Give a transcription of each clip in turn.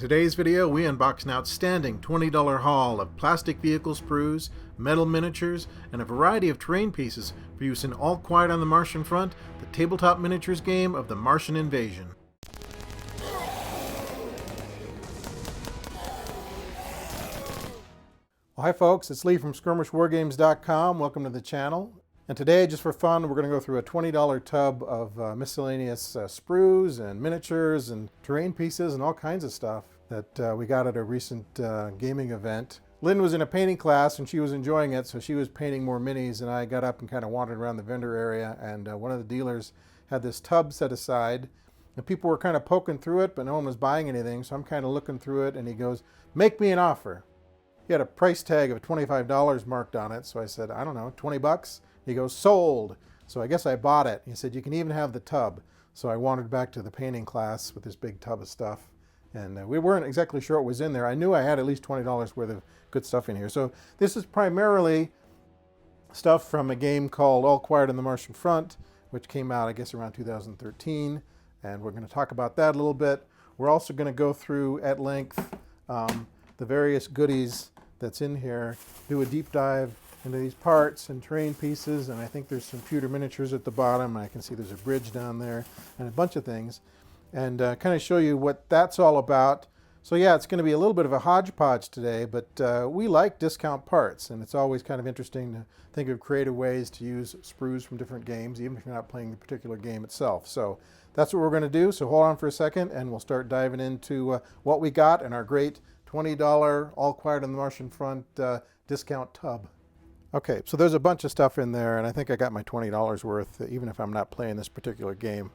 today's video, we unbox an outstanding $20 haul of plastic vehicle sprues, metal miniatures, and a variety of terrain pieces for use in All Quiet on the Martian Front, the tabletop miniatures game of the Martian invasion. Well, hi folks, it's Lee from SkirmishWargames.com. Welcome to the channel. And today, just for fun, we're going to go through a $20 tub of miscellaneous sprues and miniatures and terrain pieces and all kinds of stuff that we got at a recent gaming event. Lynn was in a painting class and she was enjoying it, so she was painting more minis, and I got up and kind of wandered around the vendor area, and one of the dealers had this tub set aside, and people were kind of poking through it, but no one was buying anything, so I'm kind of looking through it, and he goes, "Make me an offer." He had a price tag of $25 marked on it, so I said, I don't know, 20 bucks? He goes, "Sold." So I guess I bought it. He said, "You can even have the tub." So I wandered back to the painting class with this big tub of stuff. And we weren't exactly sure what was in there. I knew I had at least $20 worth of good stuff in here. So this is primarily stuff from a game called All Quiet on the Martian Front, which came out, I guess, around 2013. And we're going to talk about that a little bit. We're also going to go through at length the various goodies that's in here, do a deep dive into these parts and terrain pieces, and I think there's some pewter miniatures at the bottom. I can see there's a bridge down there and a bunch of things, and kind of show you what that's all about. So yeah, it's going to be a little bit of a hodgepodge today, but we like discount parts, and it's always kind of interesting to think of creative ways to use sprues from different games, even if you're not playing the particular game itself. So that's what we're going to do. So hold on for a second, and we'll start diving into what we got in our great $20 All Quiet on the Martian Front discount tub. Okay, so there's a bunch of stuff in there, and I think I got my $20 worth, even if I'm not playing this particular game.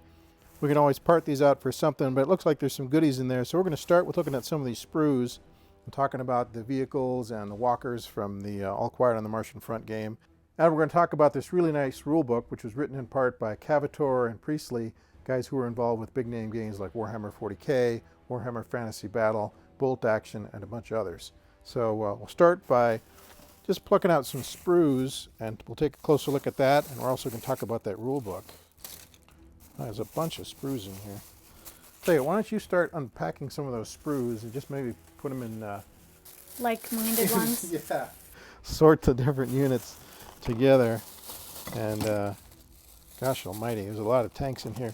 We can always part these out for something, but it looks like there's some goodies in there. So we're going to start with looking at some of these sprues and talking about the vehicles and the walkers from the All Quiet on the Martian Front game. And we're going to talk about this really nice rule book, which was written in part by Cavator and Priestley, guys who were involved with big name games like Warhammer 40K, Warhammer Fantasy Battle, Bolt Action, and a bunch of others. So we'll start by just plucking out some sprues, and we'll take a closer look at that, and we're also going to talk about that rule book. There's a bunch of sprues in here. Tell you, why don't you start unpacking some of those sprues and just maybe put them in... like-minded ones? Yeah. Sort the different units together. And gosh almighty, there's a lot of tanks in here.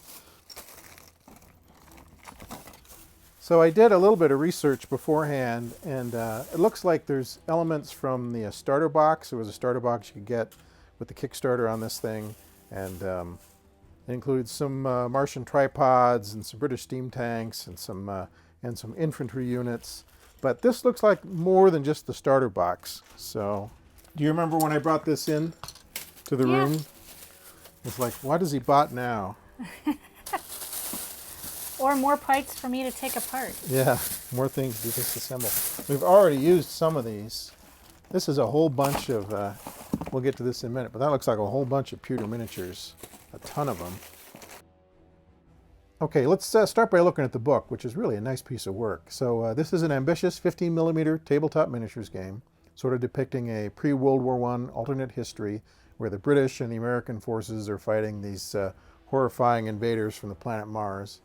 So I did a little bit of research beforehand, and it looks like there's elements from the starter box. There was a starter box you could get with the Kickstarter on this thing, and it includes some Martian tripods and some British steam tanks and some infantry units. But this looks like more than just the starter box. So, do you remember when I brought this in to the room? It's like, what has he bought now? Or more parts for me to take apart. Yeah, more things to disassemble. We've already used some of these. This is a whole bunch of, we'll get to this in a minute, but that looks like a whole bunch of pewter miniatures. A ton of them. Okay, let's start by looking at the book, which is really a nice piece of work. So this is an ambitious 15mm tabletop miniatures game, sort of depicting a pre-World War I alternate history where the British and the American forces are fighting these horrifying invaders from the planet Mars.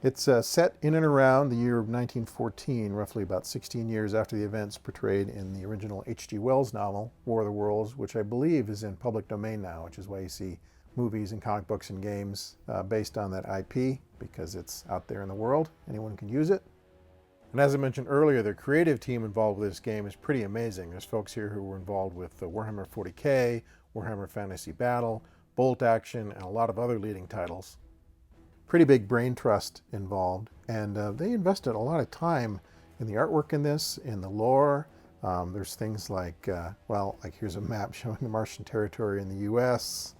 It's set in and around the year of 1914, roughly about 16 years after the events portrayed in the original H.G. Wells novel, War of the Worlds, which I believe is in public domain now, which is why you see movies and comic books and games based on that IP, because it's out there in the world. Anyone can use it. And as I mentioned earlier, the creative team involved with this game is pretty amazing. There's folks here who were involved with Warhammer 40K, Warhammer Fantasy Battle, Bolt Action, and a lot of other leading titles. Pretty big brain trust involved, and they invested a lot of time in the artwork in this, in the lore. There's things like, like here's a map showing the Martian territory in the US.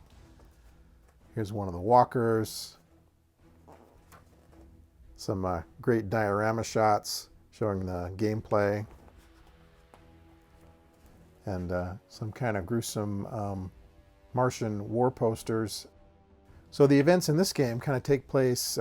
Here's one of the walkers. Some great diorama shots showing the gameplay. And some kind of gruesome Martian war posters. So the events in this game kind of take place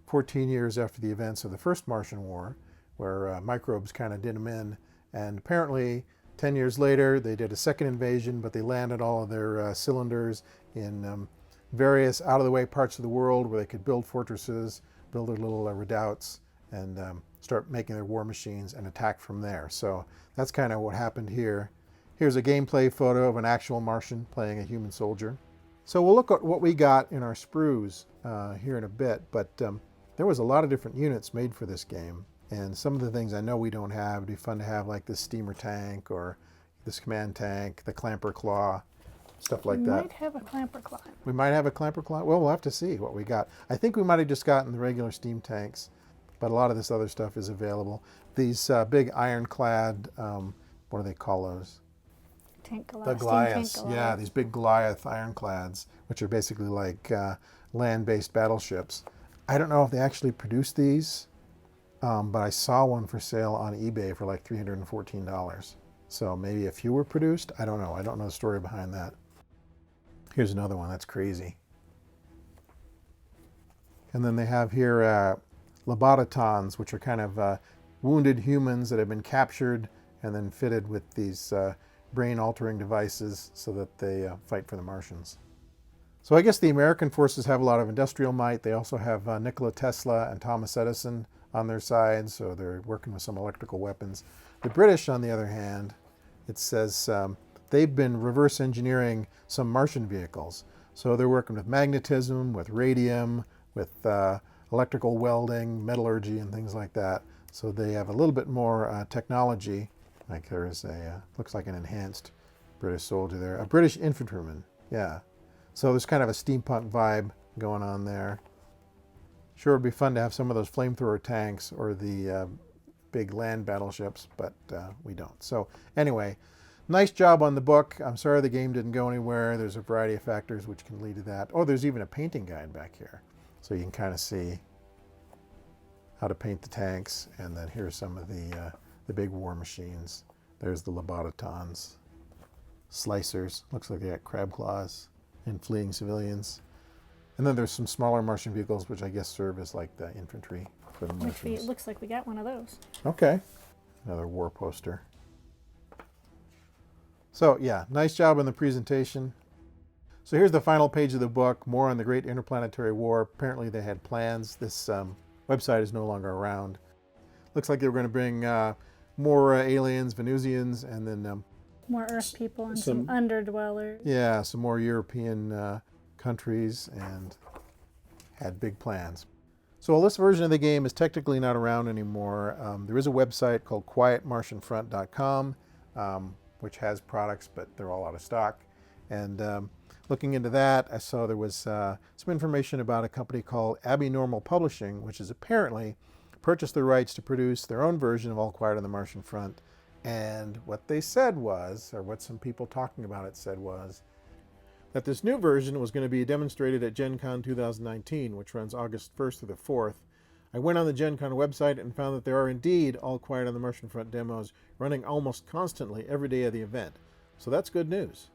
14 years after the events of the first Martian War, where microbes kind of did them in. And apparently 10 years later, they did a second invasion, but they landed all of their cylinders in various out-of-the-way parts of the world where they could build fortresses, build their little redoubts, and start making their war machines and attack from there. So that's kind of what happened here. Here's a gameplay photo of an actual Martian playing a human soldier. So we'll look at what we got in our sprues here in a bit, but there was a lot of different units made for this game, and some of the things I know we don't have. It'd be fun to have, like this steamer tank or this command tank, the clamper claw, stuff like that. We might have a clamper claw. We might have a clamper claw. Well, we'll have to see what we got. I think we might have just gotten the regular steam tanks, but a lot of this other stuff is available. These big ironclad, what do they call those? Tank Goliath. The Goliaths. Yeah, these big Goliath ironclads, which are basically like land-based battleships. I don't know if they actually produce these, but I saw one for sale on eBay for like $314. So maybe a few were produced. I don't know. I don't know the story behind that. Here's another one. That's crazy. And then they have here lobotomons, which are kind of wounded humans that have been captured and then fitted with these brain-altering devices so that they fight for the Martians. So I guess the American forces have a lot of industrial might. They also have Nikola Tesla and Thomas Edison on their side, so they're working with some electrical weapons. The British, on the other hand, it says they've been reverse engineering some Martian vehicles. So they're working with magnetism, with radium, with electrical welding, metallurgy, and things like that. So they have a little bit more technology. Like there is a, looks like an enhanced British soldier there. A British infantryman, yeah. So there's kind of a steampunk vibe going on there. Sure, it'd be fun to have some of those flamethrower tanks or the big land battleships, but we don't. So anyway, nice job on the book. I'm sorry the game didn't go anywhere. There's a variety of factors which can lead to that. Oh, there's even a painting guide back here. So you can kind of see how to paint the tanks. And then here's some of the big war machines. There's the lobotomons, slicers. Looks like they got crab claws and fleeing civilians. And then there's some smaller Martian vehicles, which I guess serve as like the infantry for the Martians. It looks like we got one of those. Okay. Another war poster. So yeah, nice job on the presentation. So here's the final page of the book, more on the Great Interplanetary War. Apparently they had plans. This website is no longer around. Looks like they were going to bring more aliens, Venusians, and then more Earth people and some underdwellers. Yeah, some more European countries, and had big plans. So this version of the game is technically not around anymore. There is a website called quietmartianfront.com, which has products, but they're all out of stock. And looking into that, I saw there was some information about a company called Abnormal Publishing, which is apparently purchased the rights to produce their own version of All Quiet on the Martian Front. And what they said was, or what some people talking about it said was, that this new version was going to be demonstrated at Gen Con 2019, which runs August 1st through the 4th. I went on the Gen Con website and found that there are indeed All Quiet on the Martian Front demos running almost constantly every day of the event. So that's good news.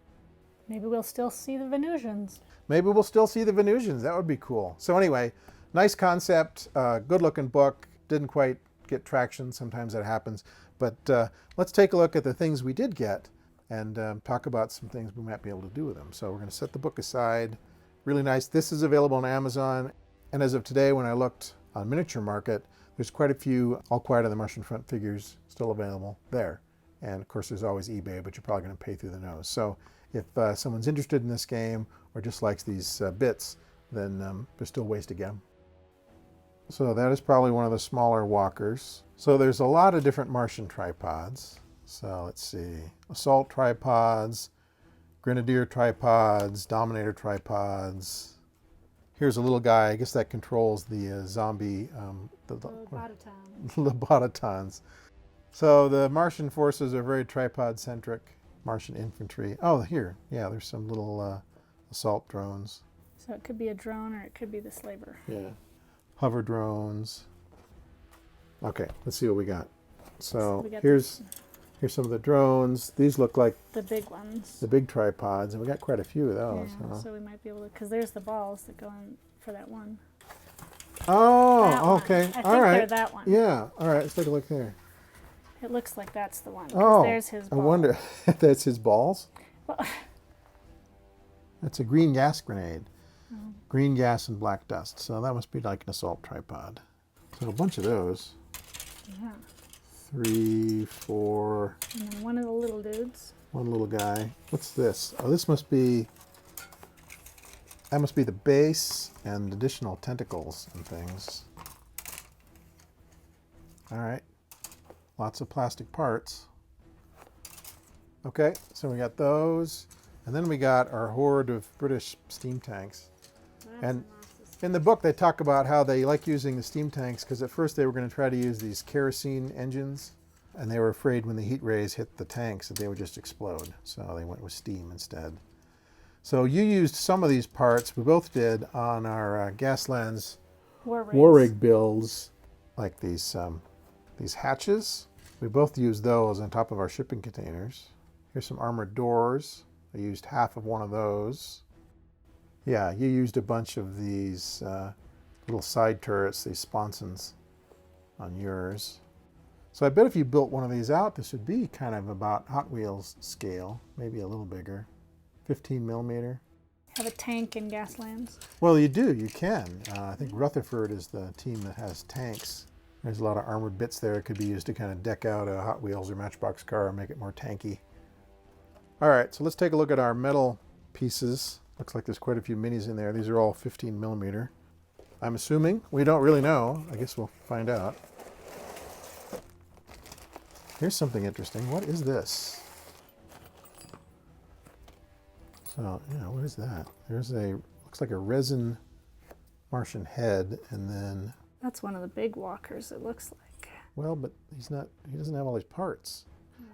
Maybe we'll still see the Venusians. Maybe we'll still see the Venusians. That would be cool. So anyway, nice concept, good looking book. Didn't quite get traction. Sometimes that happens. But let's take a look at the things we did get and talk about some things we might be able to do with them. So we're going to set the book aside. Really nice. This is available on Amazon. And as of today, when I looked on Miniature Market, there's quite a few All Quiet on the Martian Front figures still available there. And of course, there's always eBay, but you're probably going to pay through the nose. So if someone's interested in this game or just likes these bits, then there's still ways to get them. So that is probably one of the smaller walkers. So there's a lot of different Martian tripods. So let's see, assault tripods, grenadier tripods, dominator tripods. Here's a little guy, I guess that controls the zombie, the lobotomons. So the Martian forces are very tripod-centric, Martian infantry. Oh, here, yeah, there's some little assault drones. So it could be a drone or it could be the slaver. Yeah. Hover drones. Okay, let's see what we got. So here's some of the drones. These look like the big ones. The big tripods, and we got quite a few of those. Yeah, so we might be able to, because there's the balls that go in for that one. Oh, that okay. One. I think all right. they're that one. Yeah, all right, let's take a look there. It looks like that's the one. Oh, there's his ball. I wonder if that's his balls? Well, that's a green gas grenade. Oh. Green gas and black dust. So that must be like an assault tripod. So a bunch of those. Yeah. 3, 4. And then one of the little dudes. One little guy. What's this? Oh, this must be... That must be the base and additional tentacles and things. All right. Lots of plastic parts. Okay, so we got those. And then we got our horde of British steam tanks. And in the book, they talk about how they like using the steam tanks because at first they were going to try to use these kerosene engines. And they were afraid when the heat rays hit the tanks that they would just explode. So they went with steam instead. So you used some of these parts, we both did, on our Gaslands war rig builds, like these hatches. We both used those on top of our shipping containers. Here's some armored doors. I used half of one of those. Yeah, you used a bunch of these little side turrets, these sponsons, on yours. So I bet if you built one of these out, this would be kind of about Hot Wheels scale, maybe a little bigger. 15 millimeter. Have a tank in Gaslands. Well, you do. You can. I think Rutherford is the team that has tanks. There's a lot of armored bits there that could be used to kind of deck out a Hot Wheels or Matchbox car and make it more tanky. All right, so let's take a look at our metal pieces. Looks like there's quite a few minis in there. These are all 15 millimeter. I'm assuming. We don't really know. I guess we'll find out. Here's something interesting. What is this? So, yeah, what is that? There's looks like a resin Martian head, and then... That's one of the big walkers, it looks like. Well, but he doesn't have all these parts.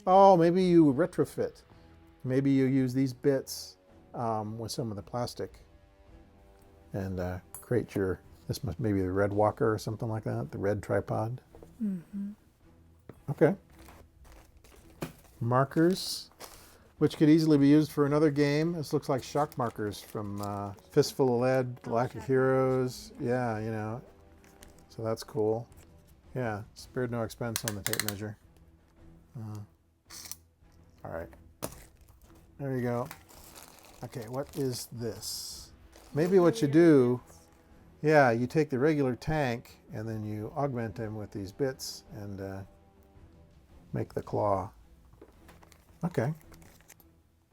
Oh, maybe you retrofit. Maybe you use these bits with some of the plastic and create your, this must maybe the red walker or something like that, the red tripod. Mm-hmm. Okay. Markers, which could easily be used for another game. This looks like shock markers from Fistful of Lead, Galactic Heroes. Yeah, you know. So that's cool. Yeah, spared no expense on the tape measure. All right. There you go. Okay, what is this? Maybe what you do, yeah, you take the regular tank and then you augment them with these bits and make the claw. Okay.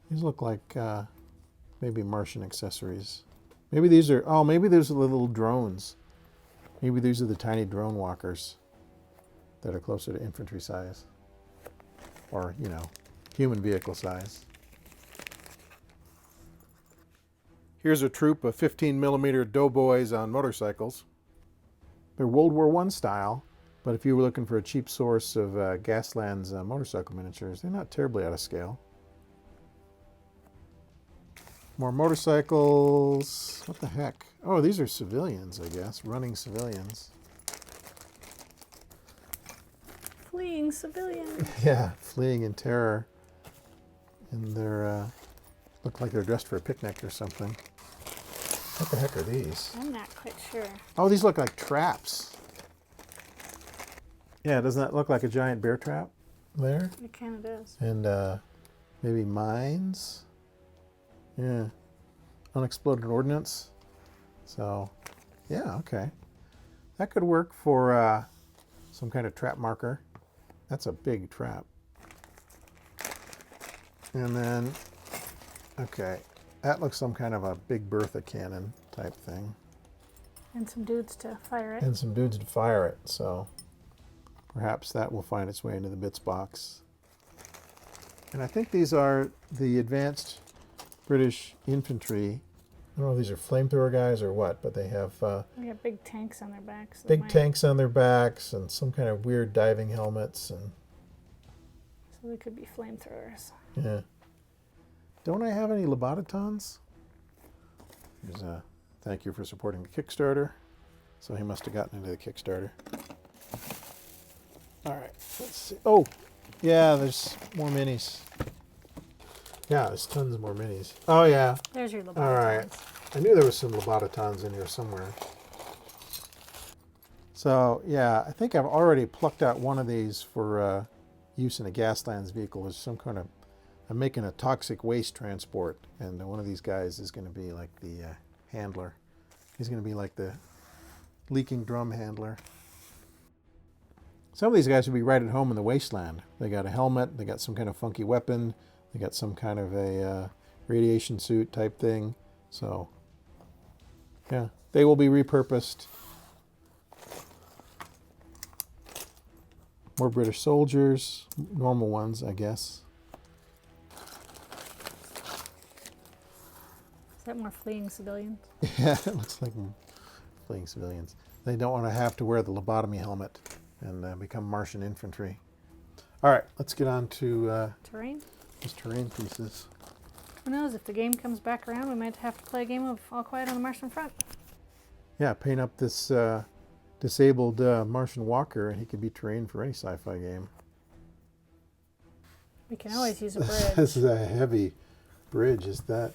These look like maybe Martian accessories. Maybe these are, oh, maybe there's little drones. Maybe these are the tiny drone walkers that are closer to infantry size. Or, you know, human vehicle size. Here's a troop of 15 millimeter doughboys on motorcycles. They're World War I style, but if you were looking for a cheap source of Gaslands motorcycle miniatures, they're not terribly out of scale. More motorcycles. What the heck? Oh, these are civilians, I guess. Running civilians. Fleeing civilians. Yeah, fleeing in terror. And they're, look like they're dressed for a picnic or something. What the heck are these? I'm not quite sure. Oh, these look like traps. Yeah, doesn't that look like a giant bear trap there? It kind of does. And maybe mines. Yeah. Unexploded ordnance. So, yeah, okay. That could work for some kind of trap marker. That's a big trap. And then, okay, that looks some kind of a Big Bertha cannon type thing. And some dudes to fire it. And some dudes to fire it, so perhaps that will find its way into the bits box. And I think these are the advanced British infantry. I don't know if these are flamethrower guys or what, but they have They got big tanks on their backs. big tanks on their backs and some kind of weird diving helmets. And So they could be flamethrowers. yeah. Don't I have any Lobotatons? Here's a thank you for supporting the Kickstarter. So he must have gotten into the Kickstarter. All right, let's see. Oh, yeah, there's more minis. Yeah, there's tons more minis. Oh, yeah. There's your Lobotatons. All right. I knew there was some Lobotatons in here somewhere. So, yeah, I think I've already plucked out one of these for use in a Gaslands vehicle. With some kind of, I'm making a toxic waste transport, and one of these guys is going to be like the handler. He's going to be like the leaking drum handler. Some of these guys would be right at home in the wasteland. They got a helmet, they got some kind of funky weapon, they got some kind of a radiation suit type thing. So, yeah, they will be repurposed. More British soldiers, normal ones, I guess. Is that more fleeing civilians? Yeah, it looks like fleeing civilians. They don't want to have to wear the lobotomy helmet and become Martian infantry. All right, let's get on to Terrain? these terrain pieces. Who knows, if the game comes back around, we might have to play a game of All Quiet on the Martian Front. Yeah, paint up this disabled Martian walker, and he could be terrain for any sci-fi game. We can always use a bridge. This is a heavy bridge. Is that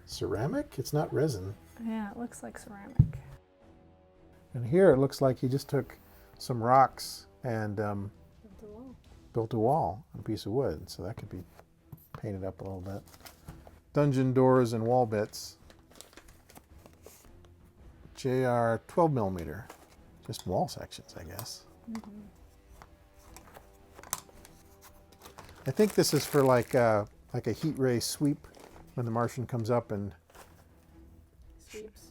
ceramic? It's not resin. Yeah, it looks like ceramic. And here it looks like he just took some rocks and built a wall on a piece of wood. So that could be painted up a little bit. Dungeon doors and wall bits. JR 12 millimeter. Just wall sections, I guess. Mm-hmm. I think this is for like a heat ray sweep when the Martian comes up and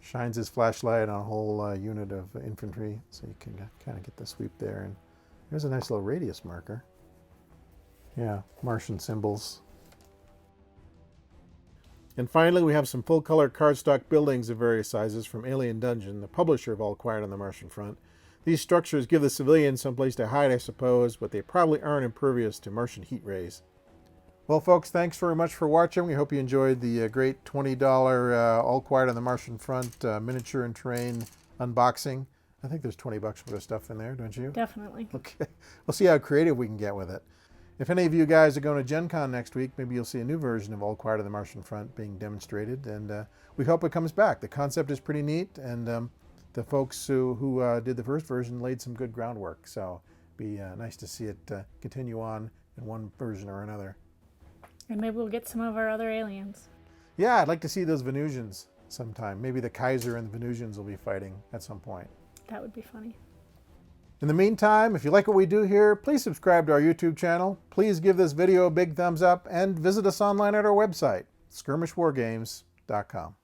shines his flashlight on a whole unit of infantry. So you can kind of get the sweep there. And there's a nice little radius marker. Yeah, Martian symbols. And finally, we have some full-color cardstock buildings of various sizes from Alien Dungeon, the publisher of All Quiet on the Martian Front. These structures give the civilians someplace to hide, I suppose, but they probably aren't impervious to Martian heat rays. Well, folks, thanks very much for watching. We hope you enjoyed the great $20 All Quiet on the Martian Front miniature and terrain unboxing. I think there's 20 bucks worth of stuff in there, don't you? Definitely. Okay. We'll see how creative we can get with it. If any of you guys are going to Gen Con next week, maybe you'll see a new version of All Quiet on the Martian Front being demonstrated, and we hope it comes back. The concept is pretty neat, and the folks who did the first version laid some good groundwork, so it'd be nice to see it continue on in one version or another. And maybe we'll get some of our other aliens. Yeah, I'd like to see those Venusians sometime. Maybe the Kaiser and the Venusians will be fighting at some point. That would be funny. In the meantime, if you like what we do here, please subscribe to our YouTube channel. Please give this video a big thumbs up and visit us online at our website, skirmishwargames.com.